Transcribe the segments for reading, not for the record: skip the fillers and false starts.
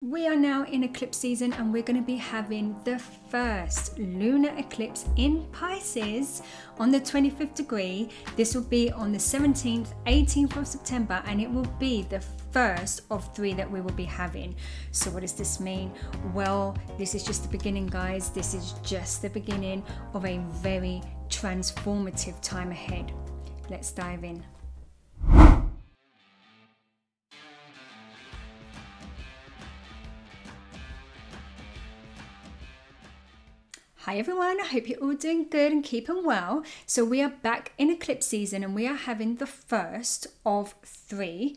We are now in eclipse season and we're going to be having the first lunar eclipse in Pisces on the 25th degree. This will be on the 17th, 18th of September, and it will be the first of three that we will be having. So what does this mean? Well, this is just the beginning, guys. This is just the beginning of a very transformative time ahead. Let's dive in. Hi everyone, I hope you're all doing good and keeping well. So we are back in eclipse season and we are having the first of three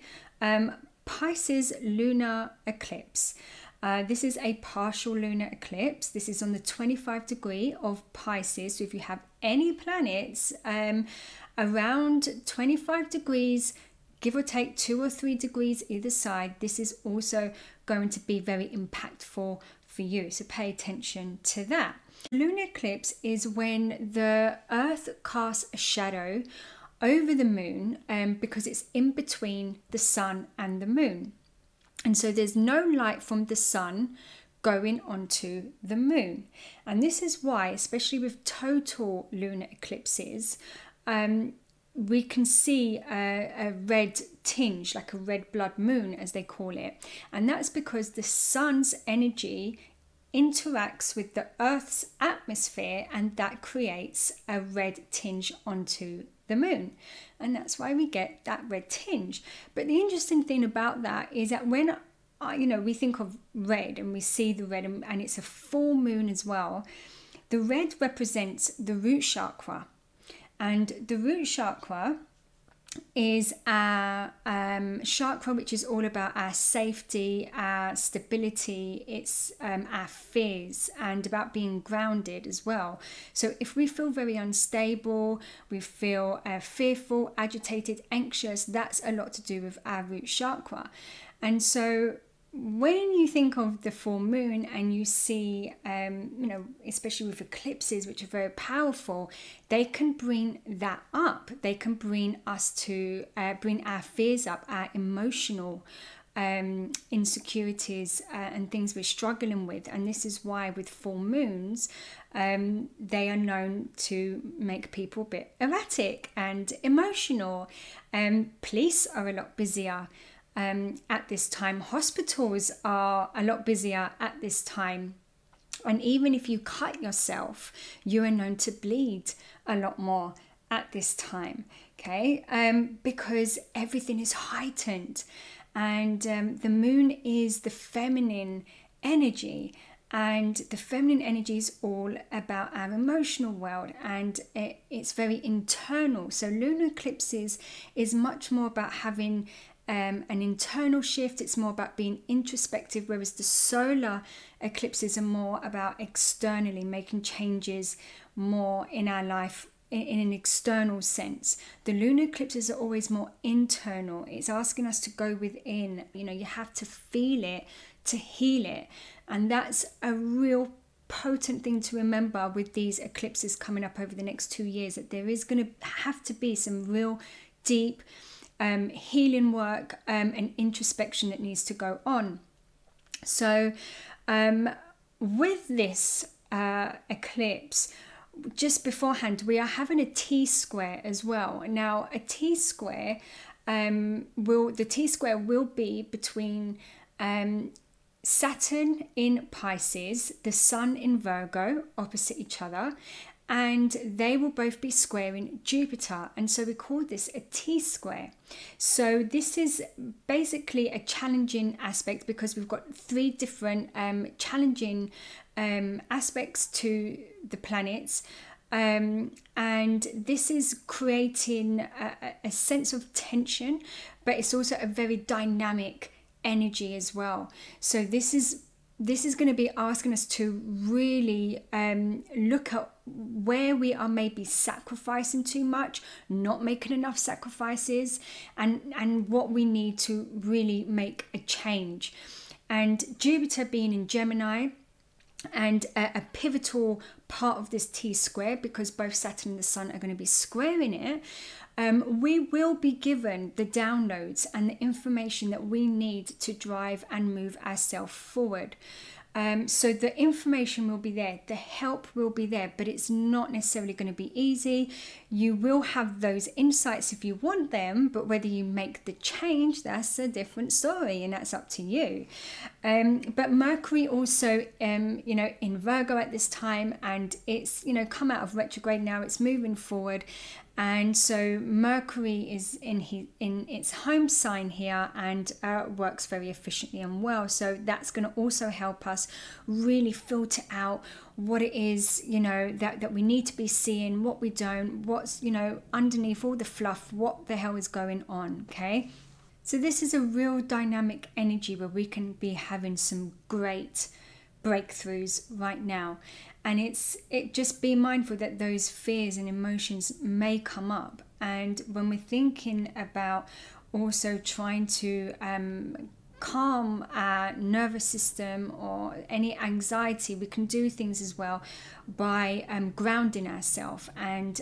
Pisces lunar eclipse. This is a partial lunar eclipse. This is on the 25th degree of Pisces. So if you have any planets around 25 degrees, give or take 2 or 3 degrees either side, this is also going to be very impactful for you. So pay attention to that. Lunar eclipse is when the Earth casts a shadow over the moon because it's in between the sun and the moon. And so there's no light from the sun going onto the moon. And this is why, especially with total lunar eclipses, we can see a red tinge, like a red blood moon, as they call it. And that's because the sun's energy interacts with the Earth's atmosphere, and that creates a red tinge onto the moon, and that's why we get that red tinge. But the interesting thing about that is that when we think of red and we see the red, and it's a full moon as well, the red represents the root chakra, and the root chakra is our chakra which is all about our safety, our stability. It's our fears and about being grounded as well. So if we feel very unstable, we feel fearful, agitated, anxious, that's a lot to do with our root chakra. And so when you think of the full moon and you see, especially with eclipses, which are very powerful, they can bring that up. They can bring us to bring our fears up, our emotional insecurities and things we're struggling with. And this is why with full moons, they are known to make people a bit erratic and emotional. Police are a lot busier at this time. Hospitals are a lot busier at this time, and even if you cut yourself, you are known to bleed a lot more at this time, okay? Because everything is heightened, and the moon is the feminine energy, and the feminine energy is all about our emotional world, and it's very internal. So lunar eclipses is much more about having an internal shift. It's more about being introspective, whereas the solar eclipses are more about externally making changes more in our life in an external sense. The lunar eclipses are always more internal. It's asking us to go within. You have to feel it to heal it, and that's a real potent thing to remember with these eclipses coming up over the next 2 years, that there is going to have to be some real deep healing work and introspection that needs to go on. So with this eclipse, just beforehand, we are having a T-square as well. Now a T-square will be between Saturn in Pisces, the Sun in Virgo, opposite each other, and they will both be squaring Jupiter, and so we call this a T-square. So this is basically a challenging aspect because we've got 3 different challenging aspects to the planets, and this is creating a sense of tension, but it's also a very dynamic energy as well. So this is going to be asking us to really look at where we are maybe sacrificing too much, not making enough sacrifices, and what we need to really make a change. And Jupiter being in Gemini, and a pivotal part of this T-square, because both Saturn and the Sun are going to be squaring it, we will be given the downloads and the information that we need to drive and move ourselves forward. So the information will be there, the help will be there, but it's not necessarily going to be easy. You will have those insights if you want them, but whether you make the change, that's a different story, and that's up to you. But Mercury also, in Virgo at this time, and it's, come out of retrograde now, it's moving forward. And so Mercury is in its home sign here, and works very efficiently and well. So that's going to also help us really filter out what it is, that we need to be seeing, what we don't, what's, underneath all the fluff, what the hell is going on, okay? So this is a real dynamic energy where we can be having some great breakthroughs right now. And just be mindful that those fears and emotions may come up. And when we're thinking about also trying to calm our nervous system or any anxiety, we can do things as well by grounding ourselves and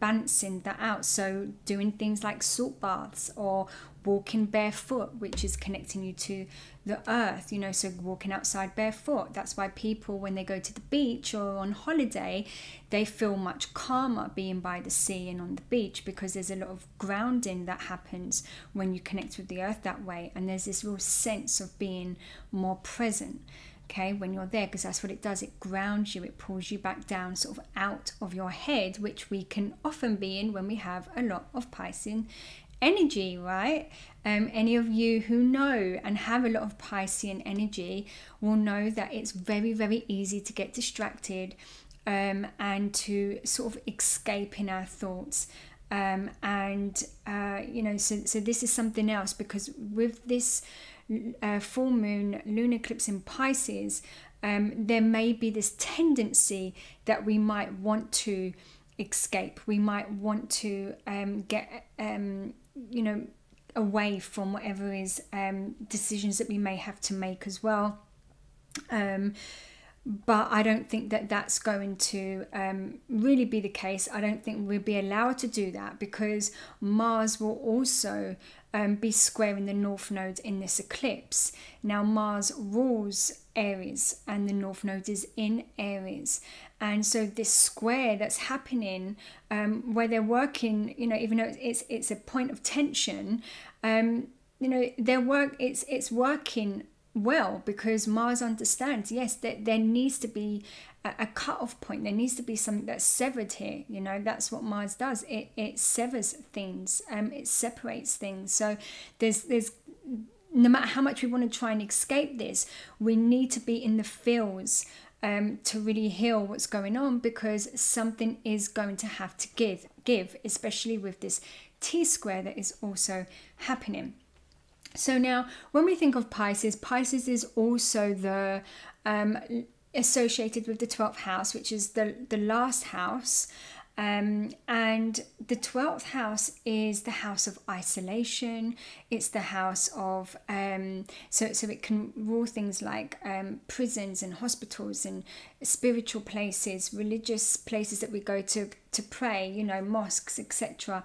balancing that out. So doing things like salt baths or walking barefoot, which is connecting you to the earth, so walking outside barefoot. That's why people, when they go to the beach or on holiday, they feel much calmer being by the sea and on the beach, because there's a lot of grounding that happens when you connect with the earth that way. And there's this real sense of being more present, okay, when you're there, because that's what it does. It grounds you, it pulls you back down, sort of out of your head, which we can often be in when we have a lot of Piscean energy, right? Any of you who know and have a lot of Piscean energy will know that it's very, very easy to get distracted and to sort of escape in our thoughts. So this is something else, because with this full moon lunar eclipse in Pisces, there may be this tendency that we might want to escape. We might want to get away from whatever is decisions that we may have to make as well. But I don't think that that's going to really be the case. I don't think we'll be allowed to do that, because Mars will also be squaring the North Node in this eclipse. Now Mars rules Aries and the North Node is in Aries. And so this square that's happening, where they're working, even though it's a point of tension, it's working well, because Mars understands, yes, that there needs to be a cut-off point. There needs to be something that's severed here. That's what Mars does. It severs things. It separates things. So there's no matter how much we want to try and escape this, we need to be in the feels to really heal what's going on, because something is going to have to give, especially with this T-square that is also happening. So now, when we think of Pisces, Pisces is also the associated with the 12th house, which is the last house. And the 12th house is the house of isolation. It's the house of so it can rule things like prisons and hospitals and spiritual places, religious places that we go to pray, mosques, etc.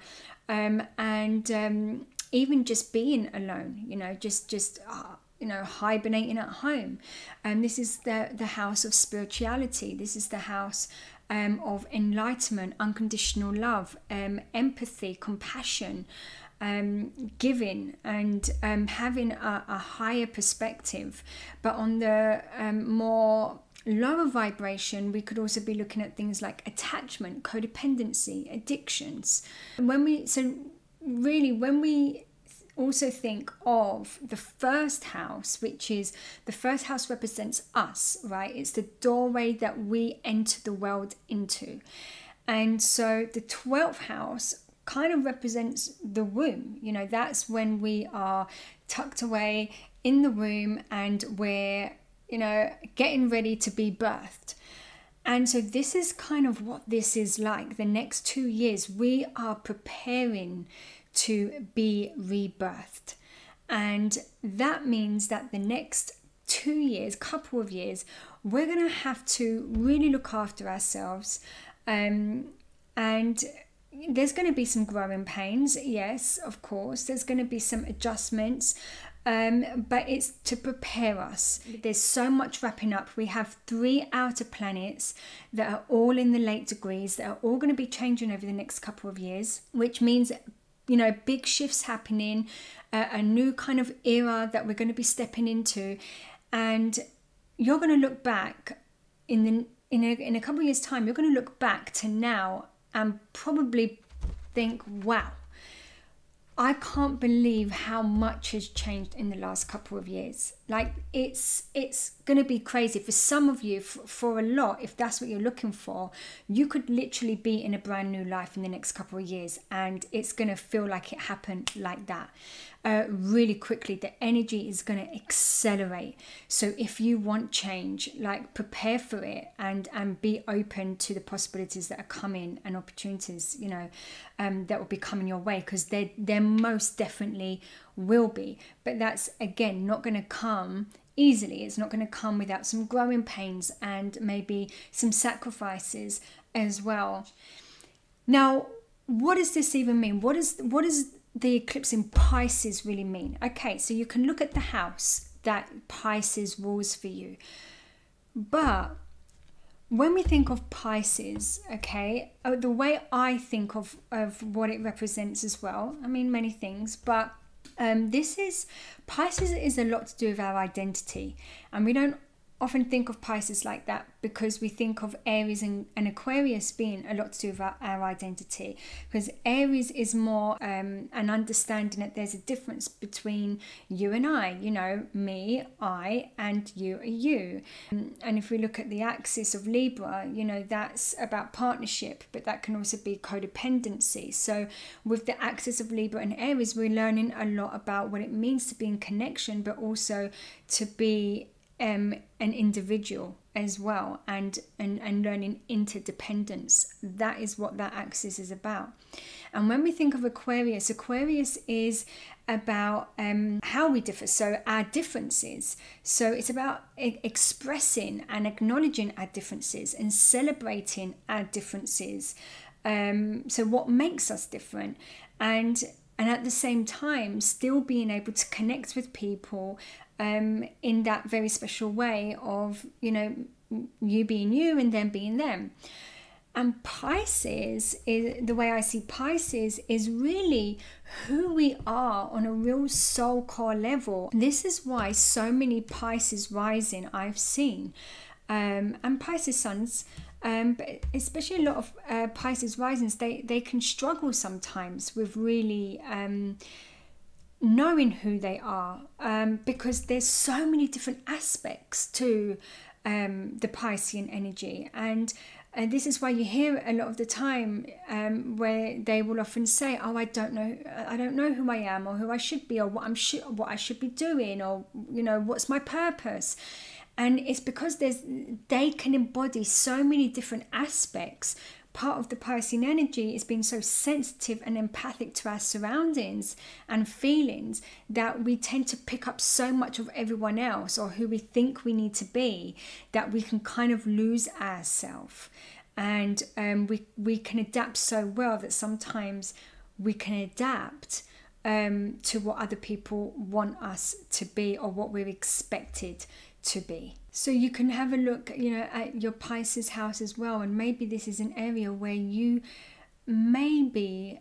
Even just being alone, just hibernating at home. And this is the house of spirituality. This is the house of enlightenment, unconditional love, empathy, compassion, giving, and having a higher perspective. But on the more lower vibration, we could also be looking at things like attachment, codependency, addictions. When we also think of the first house, which is the first house represents us, right? It's the doorway that we enter the world into. And so the 12th house kind of represents the womb. That's when we are tucked away in the womb and we're, getting ready to be birthed. And so this is kind of what this is like. The next 2 years, we are preparing to be rebirthed. And that means that the next 2 years, couple of years, we're going to have to really look after ourselves and there's going to be some growing pains. Yes, of course. There's going to be some adjustments. But it's to prepare us. There's so much wrapping up. We have 3 outer planets that are all in the late degrees, that are all going to be changing over the next couple of years, which means, you know, big shifts happening, a new kind of era that we're going to be stepping into. And you're going to look back in a couple of years' time, you're going to look back to now and probably think, wow, I can't believe how much has changed in the last couple of years. Like, it's going to be crazy. For some of you, for a lot, if that's what you're looking for, you could literally be in a brand new life in the next couple of years, and it's going to feel like it happened like that. Really quickly. The energy is going to accelerate. So if you want change, like, prepare for it and be open to the possibilities that are coming and opportunities, you know, that will be coming your way, because there most definitely will be. But that's, again, not going to come easily. It's not going to come without some growing pains and maybe some sacrifices as well. Now, what does this even mean? What is the eclipse in Pisces really mean? Okay, so you can look at the house that Pisces rules for you. But when we think of Pisces, okay, the way I think of what it represents as well, I mean, many things, but Pisces is a lot to do with our identity. And we don't often think of Pisces like that, because we think of Aries and Aquarius being a lot to do with our identity, because Aries is more an understanding that there's a difference between you and I, you know, me, I, and you are you. And if we look at the axis of Libra, you know, that's about partnership, but that can also be codependency. So with the axis of Libra and Aries, we're learning a lot about what it means to be in connection, but also to be an individual as well, and learning interdependence. That is what that axis is about. And when we think of Aquarius is about how we differ, so our differences. So it's about expressing and acknowledging our differences and celebrating our differences. So what makes us different, and at the same time still being able to connect with people in that very special way of, you know, you being you and them being them. And Pisces, the way I see Pisces, is really who we are on a real soul core level. This is why so many Pisces rising I've seen, and Pisces suns, but especially a lot of Pisces risings, they can struggle sometimes with really knowing who they are, because there's so many different aspects to the Piscean energy. And this is why you hear a lot of the time where they will often say, oh, I don't know who I am, or who I should be, or what I should be doing, or, you know, what's my purpose. And it's because they can embody so many different aspects. Part of the Piscean energy is being so sensitive and empathic to our surroundings and feelings that we tend to pick up so much of everyone else, or who we think we need to be, that we can kind of lose ourselves. And we can adapt so well that sometimes we can adapt to what other people want us to be, or what we're expected to be. So you can have a look, you know, at your Pisces house as well, and maybe this is an area where you maybe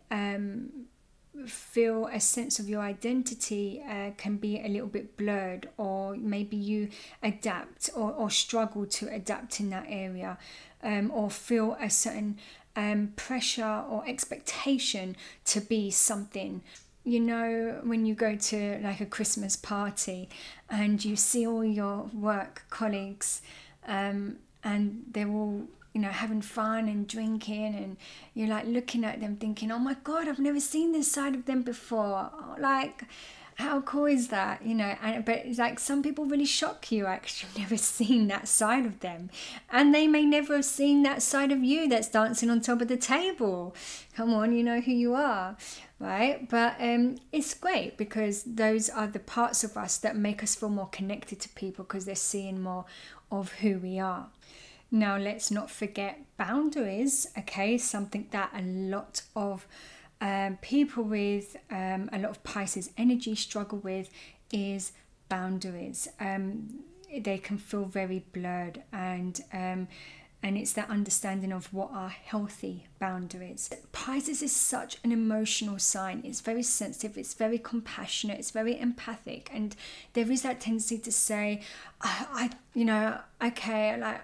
feel a sense of your identity can be a little bit blurred, or maybe you adapt or struggle to adapt in that area, or feel a certain pressure or expectation to be something. You know, when you go to like a Christmas party and you see all your work colleagues and they're all, you know, having fun and drinking, and you're like looking at them thinking, oh my God, I've never seen this side of them before. Like, how cool is that? You know, but it's like some people really shock you, actually never seen that side of them. And they may never have seen that side of you that's dancing on top of the table. Come on, you know who you are, right? But it's great, because those are the parts of us that make us feel more connected to people, because they're seeing more of who we are. Now, let's not forget boundaries, okay? Something that a lot of people with a lot of Pisces energy struggle with is boundaries. They can feel very blurred, and it's that understanding of what are healthy boundaries. Pisces is such an emotional sign. It's very sensitive, it's very compassionate, it's very empathic, and there is that tendency to say, okay, like,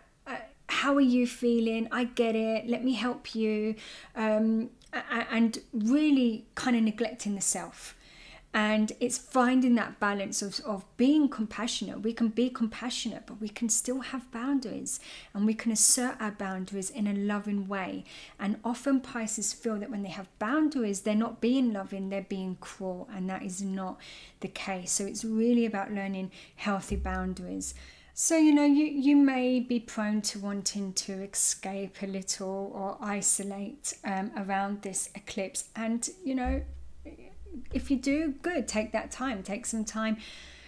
how are you feeling? I get it. Let me help you. And really kind of neglecting the self. And it's finding that balance of being compassionate. We can be compassionate, but we can still have boundaries, and we can assert our boundaries in a loving way. And often Pisces feel that when they have boundaries, they're not being loving, they're being cruel, and that is not the case. So it's really about learning healthy boundaries. So, you may be prone to wanting to escape a little or isolate around this eclipse. And, if you do, good, take that time, take some time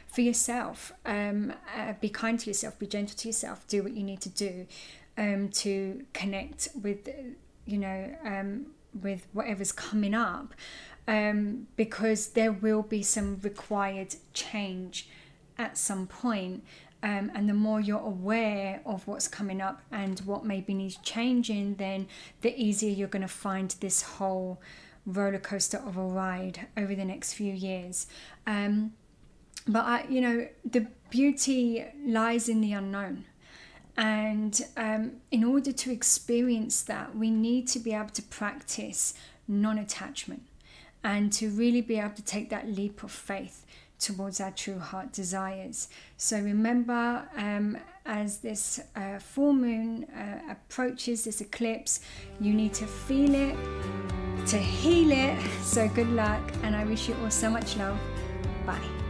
for yourself. Be kind to yourself, be gentle to yourself, do what you need to do to connect with, with whatever's coming up, because there will be some required change at some point. And the more you're aware of what's coming up and what maybe needs changing, then the easier you're going to find this whole roller coaster of a ride over the next few years. But the beauty lies in the unknown. And in order to experience that, we need to be able to practice non-attachment and to really be able to take that leap of faith towards our true heart desires. So remember, as this full moon approaches, this eclipse, you need to feel it, to heal it. So good luck, and I wish you all so much love. Bye.